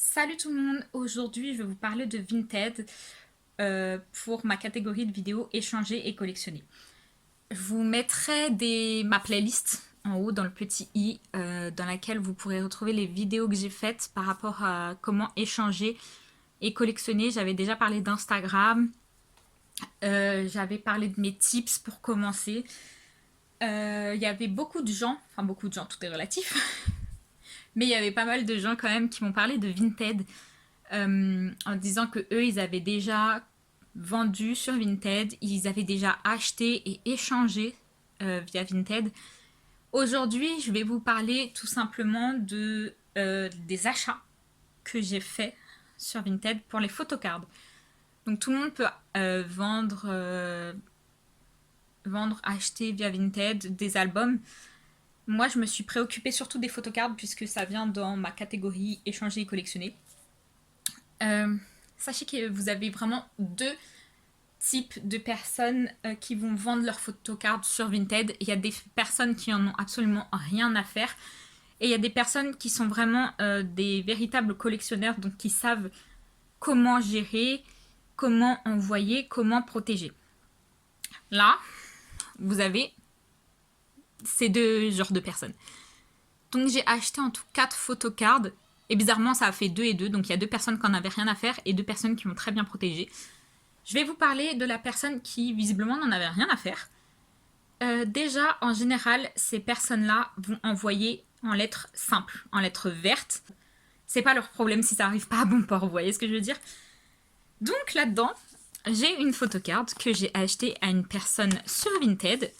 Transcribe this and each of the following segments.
Salut tout le monde, aujourd'hui je vais vous parler de Vinted pour ma catégorie de vidéos échangées et collectionnées. Je vous mettrai ma playlist en haut dans le petit i dans laquelle vous pourrez retrouver les vidéos que j'ai faites par rapport à comment échanger et collectionner. J'avais déjà parlé d'Instagram, j'avais parlé de mes tips pour commencer. Il y avait beaucoup de gens, enfin beaucoup de gens, tout est relatif, mais il y avait pas mal de gens quand même qui m'ont parlé de Vinted. En disant que eux ils avaient déjà vendu sur Vinted, ils avaient déjà acheté et échangé via Vinted. Aujourd'hui, je vais vous parler tout simplement des achats que j'ai faits sur Vinted pour les photocards. Donc tout le monde peut vendre, acheter via Vinted des albums. Moi, je me suis préoccupée surtout des photocards puisque ça vient dans ma catégorie échanger et collectionner. Sachez que vous avez vraiment deux types de personnes qui vont vendre leurs photocards sur Vinted. Il y a des personnes qui en ont absolument rien à faire. Et il y a des personnes qui sont vraiment des véritables collectionneurs, donc qui savent comment gérer, comment envoyer, comment protéger. Là, vous avez ces deux genres de personnes. Donc j'ai acheté en tout 4 photocards. Et bizarrement, ça a fait 2 et 2. Donc il y a 2 personnes qui n'en avaient rien à faire et 2 personnes qui ont très bien protégé. Je vais vous parler de la personne qui visiblement n'en avait rien à faire. Déjà, en général, ces personnes-là vont envoyer en lettres simples, en lettres vertes. C'est pas leur problème si ça arrive pas à bon port, vous voyez ce que je veux dire. Donc là-dedans, j'ai une photocard que j'ai achetée à une personne sur Vinted.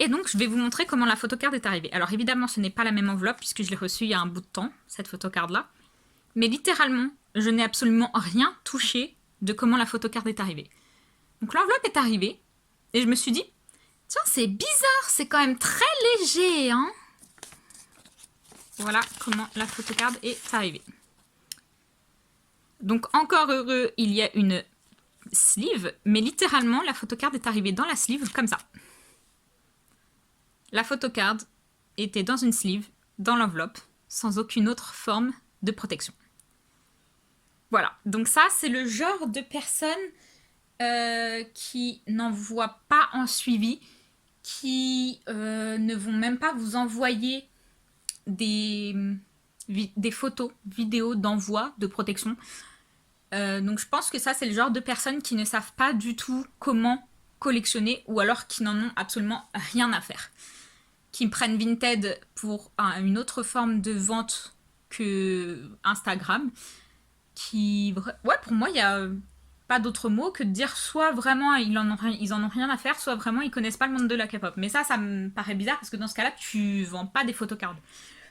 Et donc, je vais vous montrer comment la photocard est arrivée. Alors évidemment, ce n'est pas la même enveloppe puisque je l'ai reçue il y a un bout de temps, cette photocard-là. Mais littéralement, je n'ai absolument rien touché de comment la photocard est arrivée. Donc l'enveloppe est arrivée et je me suis dit, tiens, c'est bizarre, c'est quand même très léger, hein. Voilà comment la photocard est arrivée. Donc encore heureux, il y a une sleeve, mais littéralement, la photocard est arrivée dans la sleeve comme ça. La photocard était dans une sleeve, dans l'enveloppe, sans aucune autre forme de protection. Voilà, donc ça c'est le genre de personnes qui n'envoient pas en suivi, qui ne vont même pas vous envoyer des photos, vidéos d'envoi de protection. Donc je pense que ça c'est le genre de personnes qui ne savent pas du tout comment collectionner ou alors qui n'en ont absolument rien à faire. Qui prennent Vinted pour une autre forme de vente que Instagram. Ouais, pour moi, il n'y a pas d'autre mot que de dire soit vraiment ils en ont rien à faire, soit vraiment ils connaissent pas le monde de la K-pop. Mais ça me paraît bizarre parce que dans ce cas-là, tu vends pas des photocards.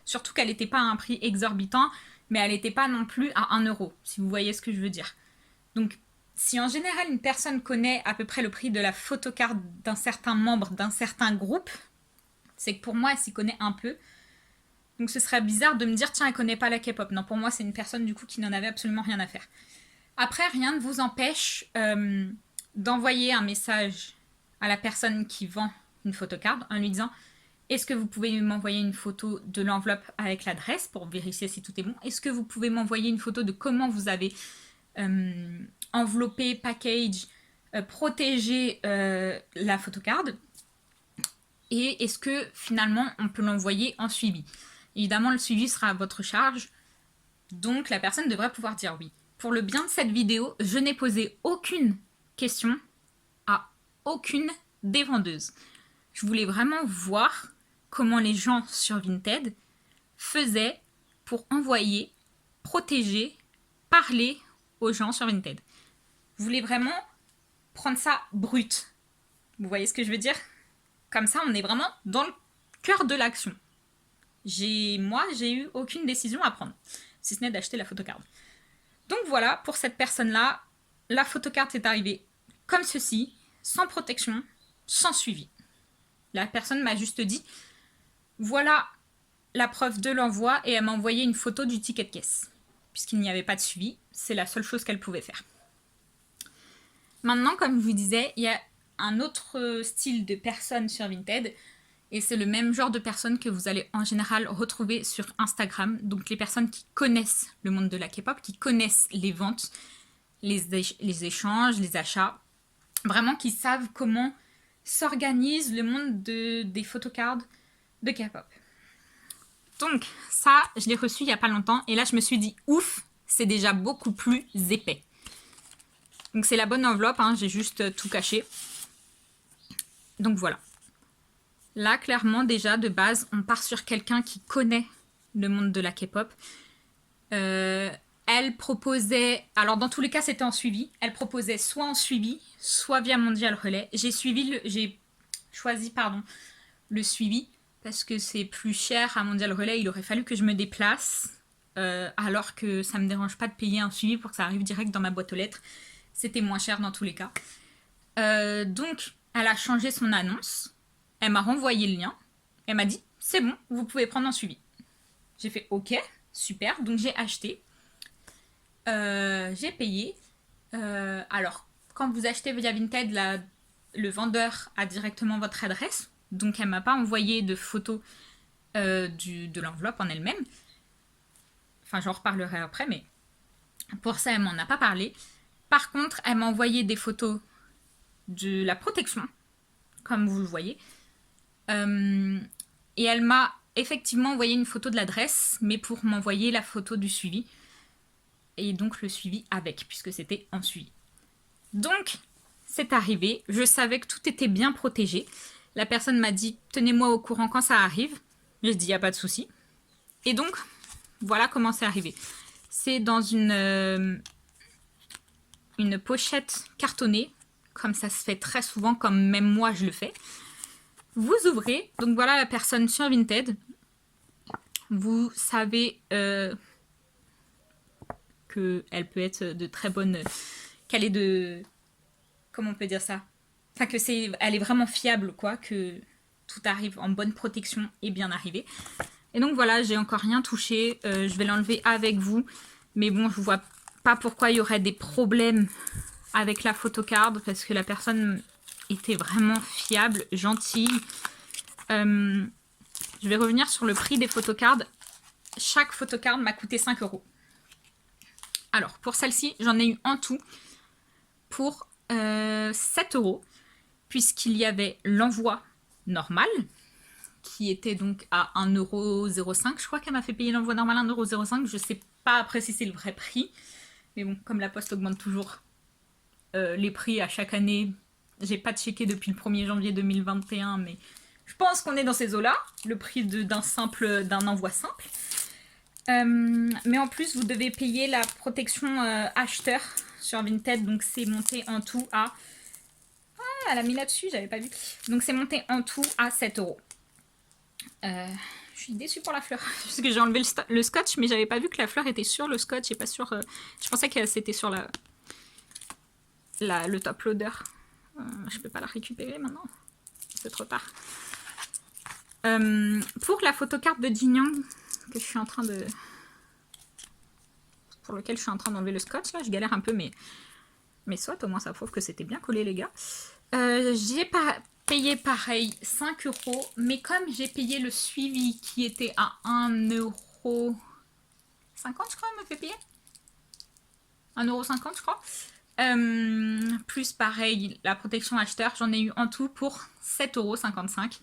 Surtout qu'elle n'était pas à un prix exorbitant, mais elle n'était pas non plus à 1€, si vous voyez ce que je veux dire. Donc, si en général une personne connaît à peu près le prix de la photocard d'un certain membre, d'un certain groupe, c'est que pour moi, elle s'y connaît un peu. Donc ce serait bizarre de me dire, tiens, elle connaît pas la K-pop. Non, pour moi, c'est une personne du coup qui n'en avait absolument rien à faire. Après, rien ne vous empêche d'envoyer un message à la personne qui vend une photocard en lui disant, est-ce que vous pouvez m'envoyer une photo de l'enveloppe avec l'adresse pour vérifier si tout est bon? Est-ce que vous pouvez m'envoyer une photo de comment vous avez enveloppé, package, protégé la photocard? Et est-ce que finalement on peut l'envoyer en suivi? Évidemment, le suivi sera à votre charge, donc la personne devrait pouvoir dire oui. Pour le bien de cette vidéo, je n'ai posé aucune question à aucune des vendeuses. Je voulais vraiment voir comment les gens sur Vinted faisaient pour envoyer, protéger, parler aux gens sur Vinted. Je voulais vraiment prendre ça brut. Vous voyez ce que je veux dire? Comme ça, on est vraiment dans le cœur de l'action. Moi, j'ai eu aucune décision à prendre, si ce n'est d'acheter la photocard. Donc voilà, pour cette personne-là, la photocard est arrivée comme ceci, sans protection, sans suivi. La personne m'a juste dit, voilà la preuve de l'envoi, et elle m'a envoyé une photo du ticket de caisse. Puisqu'il n'y avait pas de suivi, c'est la seule chose qu'elle pouvait faire. Maintenant, comme je vous disais, il y a un autre style de personne sur Vinted, Et c'est le même genre de personnes que vous allez en général retrouver sur Instagram. Donc les personnes qui connaissent le monde de la K-pop, qui connaissent les ventes, les échanges, les achats. Vraiment qui savent comment s'organise le monde des photocards de K-pop. Donc ça, je l'ai reçu il n'y a pas longtemps. Et là, je me suis dit, ouf, c'est déjà beaucoup plus épais. Donc c'est la bonne enveloppe, hein, j'ai juste tout caché. Donc voilà. Là, clairement, déjà, de base, on part sur quelqu'un qui connaît le monde de la K-pop. Elle proposait... Alors, dans tous les cas, c'était en suivi. Elle proposait soit en suivi, soit via Mondial Relais. J'ai choisi le suivi parce que c'est plus cher à Mondial Relais. Il aurait fallu que je me déplace alors que ça ne me dérange pas de payer un suivi pour que ça arrive direct dans ma boîte aux lettres. C'était moins cher dans tous les cas. Donc, elle a changé son annonce. Elle m'a renvoyé le lien. Elle m'a dit, c'est bon, vous pouvez prendre un suivi. J'ai fait, ok, super. Donc, j'ai acheté. J'ai payé. Alors, quand vous achetez via Vinted, le vendeur a directement votre adresse. Donc, elle ne m'a pas envoyé de photos de l'enveloppe en elle-même. Enfin, j'en reparlerai après, mais pour ça, elle m'en a pas parlé. Par contre, elle m'a envoyé des photos de la protection, comme vous le voyez. Et elle m'a effectivement envoyé une photo de l'adresse, mais pour m'envoyer la photo du suivi. Et donc le suivi avec, puisque c'était en suivi. Donc, c'est arrivé. Je savais que tout était bien protégé. La personne m'a dit, tenez-moi au courant quand ça arrive. J'ai dit, il n'y a pas de souci. Et donc, voilà comment c'est arrivé. C'est dans une pochette cartonnée, comme ça se fait très souvent, comme même moi je le fais. Vous ouvrez, donc voilà la personne sur Vinted. Vous savez qu'elle peut être de très bonne... qu'elle est de... Comment on peut dire ça? Enfin, elle est vraiment fiable, quoi, que tout arrive en bonne protection et bien arrivé. Et donc voilà, j'ai encore rien touché. Je vais l'enlever avec vous. Mais bon, je vois pas pourquoi il y aurait des problèmes avec la photocard, parce que la personne était vraiment fiable, gentille. Je vais revenir sur le prix des photocards. Chaque photocard m'a coûté 5 €. Alors, pour celle-ci, j'en ai eu en tout pour 7 €, puisqu'il y avait l'envoi normal, qui était donc à 1,05 €. Je crois qu'elle m'a fait payer l'envoi normal 1,05 €. Je sais pas après si c'est le vrai prix. Mais bon, comme la Poste augmente toujours les prix à chaque année, j'ai pas checké depuis le 1er janvier 2021, mais je pense qu'on est dans ces eaux-là, le prix d'un envoi simple. Mais en plus, vous devez payer la protection acheteur sur Vinted, donc c'est monté en tout à... Ah, elle a mis là-dessus, j'avais pas vu. Donc c'est monté en tout à 7 €. Je suis déçue pour la fleur, parce que j'ai enlevé le scotch, mais j'avais pas vu que la fleur était sur le scotch et pas sur... je pensais que c'était sur le top loader. Je peux pas la récupérer maintenant, c'est trop tard. Pour la photocarte de Jin Young, que je suis en train de... pour lequel je suis en train d'enlever le scotch, là, je galère un peu, mais soit, au moins ça prouve que c'était bien collé, les gars. J'ai pas payé pareil 5 €, mais comme j'ai payé le suivi qui était à 1,50 €, je crois, elle me fait payer 1,50 €, je crois. Plus pareil, la protection acheteur, j'en ai eu en tout pour 7,55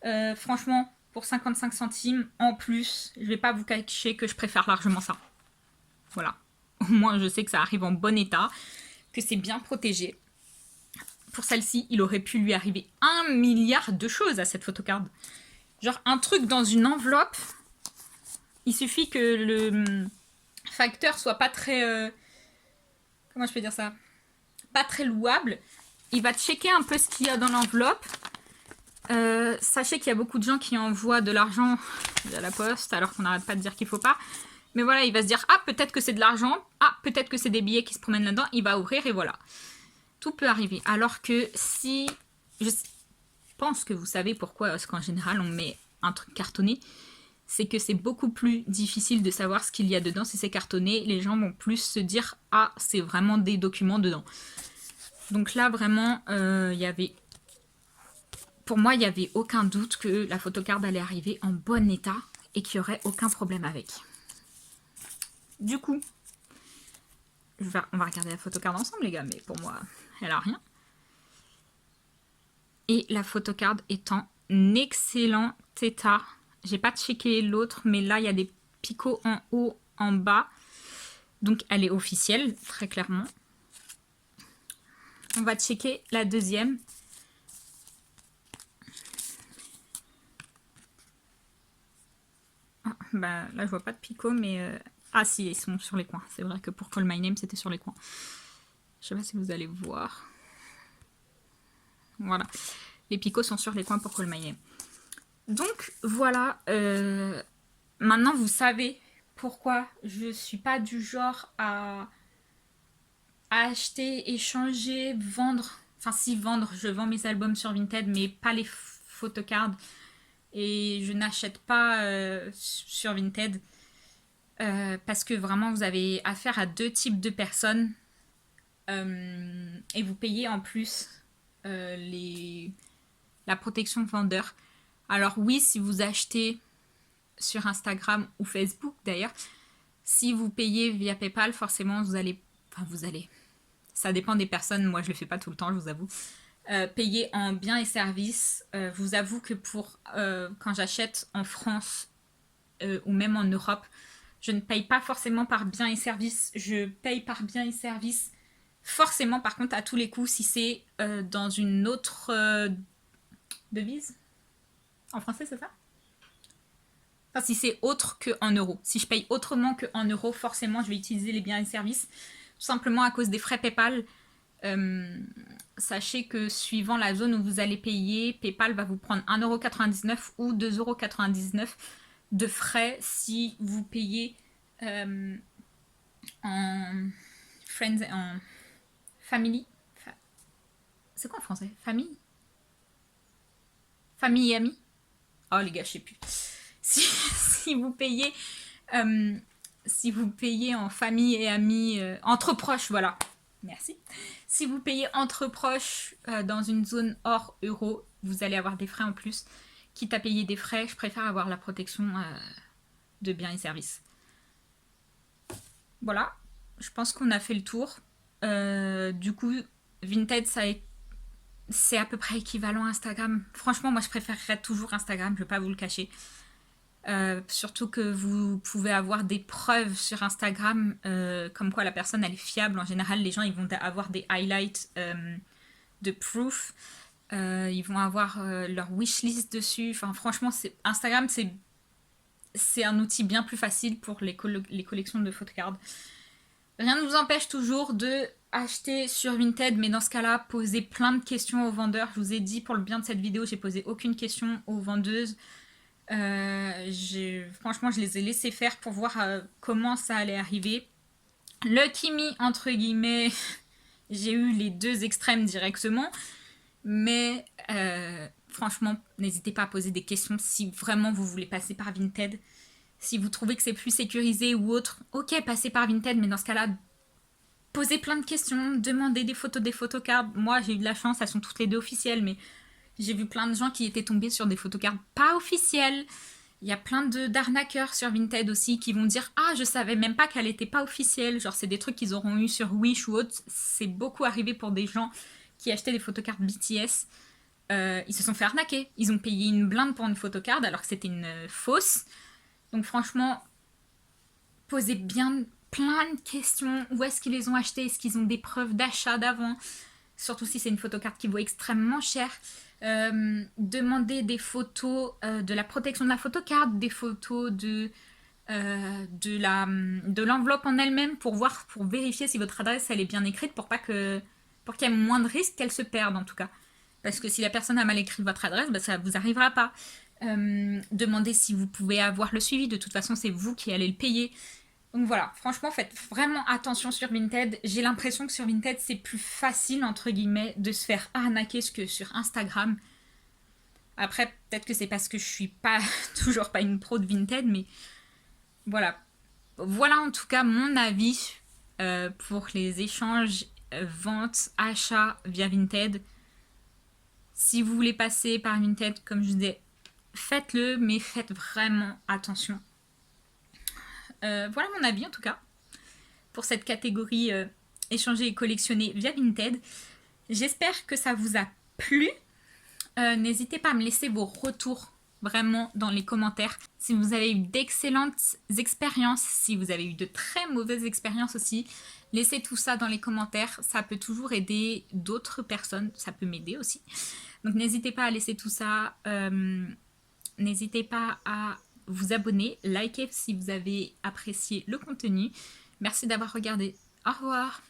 €. Franchement, pour 55 centimes en plus, je vais pas vous cacher que je préfère largement ça. Voilà. Au moins, je sais que ça arrive en bon état, que c'est bien protégé. Pour celle-ci, il aurait pu lui arriver 1 milliard de choses à cette photocard. Genre un truc dans une enveloppe. Il suffit que le facteur soit pas très... comment je peux dire ça? Pas très louable. Il va checker un peu ce qu'il y a dans l'enveloppe. Sachez qu'il y a beaucoup de gens qui envoient de l'argent à la poste, alors qu'on n'arrête pas de dire qu'il faut pas. Mais voilà, il va se dire, ah, peut-être que c'est de l'argent. Ah, peut-être que c'est des billets qui se promènent là-dedans. Il va ouvrir et voilà. Tout peut arriver. Alors que si... Je pense que vous savez pourquoi est-ce qu'en général on met un truc cartonné. C'est que c'est beaucoup plus difficile de savoir ce qu'il y a dedans. Si c'est cartonné, les gens vont plus se dire, ah, c'est vraiment des documents dedans. Donc là, vraiment, il y avait... pour moi, il n'y avait aucun doute que la photocard allait arriver en bon état et qu'il n'y aurait aucun problème avec. Du coup, on va regarder la photocard ensemble, les gars, mais pour moi, elle a rien. Et la photocard est en excellent état. J'ai pas checké l'autre, mais là, il y a des picots en haut, en bas. Donc, elle est officielle, très clairement. On va checker la deuxième. Ah, bah, là, je vois pas de picots, mais... Ah si, ils sont sur les coins. C'est vrai que pour Call My Name, c'était sur les coins. Je sais pas si vous allez voir. Voilà. Les picots sont sur les coins pour Call My Name. Donc, voilà. Maintenant, vous savez pourquoi je suis pas du genre à acheter, échanger, vendre. Enfin, si vendre, je vends mes albums sur Vinted, mais pas les photocards. Et je n'achète pas sur Vinted. Parce que vraiment, vous avez affaire à deux types de personnes. Et vous payez en plus la protection vendeur. Alors oui, si vous achetez sur Instagram ou Facebook d'ailleurs, si vous payez via PayPal, forcément vous allez... Enfin vous allez... Ça dépend des personnes, moi je le fais pas tout le temps, je vous avoue. Payer en biens et services. Vous avoue que pour quand j'achète en France ou même en Europe, je ne paye pas forcément par biens et services. Je paye par biens et services forcément par contre à tous les coups si c'est dans une autre devise. En français c'est ça? Enfin, si c'est autre qu'en euros. Si je paye autrement qu'en euros, forcément je vais utiliser les biens et services. Tout simplement à cause des frais PayPal. Sachez que suivant la zone où vous allez payer, PayPal va vous prendre 1,99€ ou 2,99€ de frais si vous payez en friends, en family. C'est quoi en français? Famille? Famille et amis? Oh les gars, je sais plus. Si vous payez en famille et amis, entre proches, voilà. Merci. Si vous payez entre proches dans une zone hors euro, vous allez avoir des frais en plus. Quitte à payer des frais, je préfère avoir la protection de biens et services. Voilà, je pense qu'on a fait le tour. Du coup, Vinted, c'est à peu près équivalent à Instagram. Franchement, moi, je préférerais toujours Instagram, je ne vais pas vous le cacher. Surtout que vous pouvez avoir des preuves sur Instagram comme quoi la personne elle est fiable. En général, les gens ils vont avoir des highlights de proof. Ils vont avoir leur wishlist dessus. Enfin, franchement, Instagram, c'est un outil bien plus facile pour les collections de photocards. Rien ne vous empêche toujours de acheter sur Vinted, mais dans ce cas-là, posez plein de questions aux vendeurs. Je vous ai dit, pour le bien de cette vidéo, j'ai posé aucune question aux vendeuses. Franchement, je les ai laissés faire pour voir comment ça allait arriver. Lucky me, entre guillemets, j'ai eu les deux extrêmes directement. Mais franchement, n'hésitez pas à poser des questions si vraiment vous voulez passer par Vinted. Si vous trouvez que c'est plus sécurisé ou autre, ok, passez par Vinted, mais dans ce cas-là, posez plein de questions, demandez des photos des photocards. Moi, j'ai eu de la chance, elles sont toutes les deux officielles, mais j'ai vu plein de gens qui étaient tombés sur des photocards pas officielles. Il y a plein d'arnaqueurs sur Vinted aussi qui vont dire « Ah, je savais même pas qu'elle était pas officielle ». Genre, c'est des trucs qu'ils auront eu sur Wish ou autre. C'est beaucoup arrivé pour des gens qui achetaient des photocards BTS. Ils se sont fait arnaquer. Ils ont payé une blinde pour une photocard alors que c'était une fausse. Donc franchement, posez bien plein de questions. Où est-ce qu'ils les ont achetés? Est-ce qu'ils ont des preuves d'achat d'avant? Surtout si c'est une photocard qui vaut extrêmement cher. Demandez des photos de la protection de la photocard, des photos de l'enveloppe en elle-même pour vérifier si votre adresse elle est bien écrite pour qu'il y ait moins de risques qu'elle se perde en tout cas. Parce que si la personne a mal écrit votre adresse, bah, ça vous arrivera pas. Demandez si vous pouvez avoir le suivi, de toute façon c'est vous qui allez le payer. Donc voilà, franchement faites vraiment attention sur Vinted. J'ai l'impression que sur Vinted c'est plus facile entre guillemets de se faire arnaquer que sur Instagram. Après peut-être que c'est parce que je suis toujours pas une pro de Vinted, mais voilà. Voilà en tout cas mon avis pour les échanges, ventes, achats via Vinted. Si vous voulez passer par Vinted, comme je disais, faites-le, mais faites vraiment attention. Voilà mon avis en tout cas pour cette catégorie échanger et collectionner via Vinted. J'espère que ça vous a plu. N'hésitez pas à me laisser vos retours vraiment dans les commentaires. Si vous avez eu d'excellentes expériences, si vous avez eu de très mauvaises expériences aussi, laissez tout ça dans les commentaires. Ça peut toujours aider d'autres personnes. Ça peut m'aider aussi. Donc n'hésitez pas à laisser tout ça. N'hésitez pas à vous abonner, liker si vous avez apprécié le contenu. Merci d'avoir regardé. Au revoir.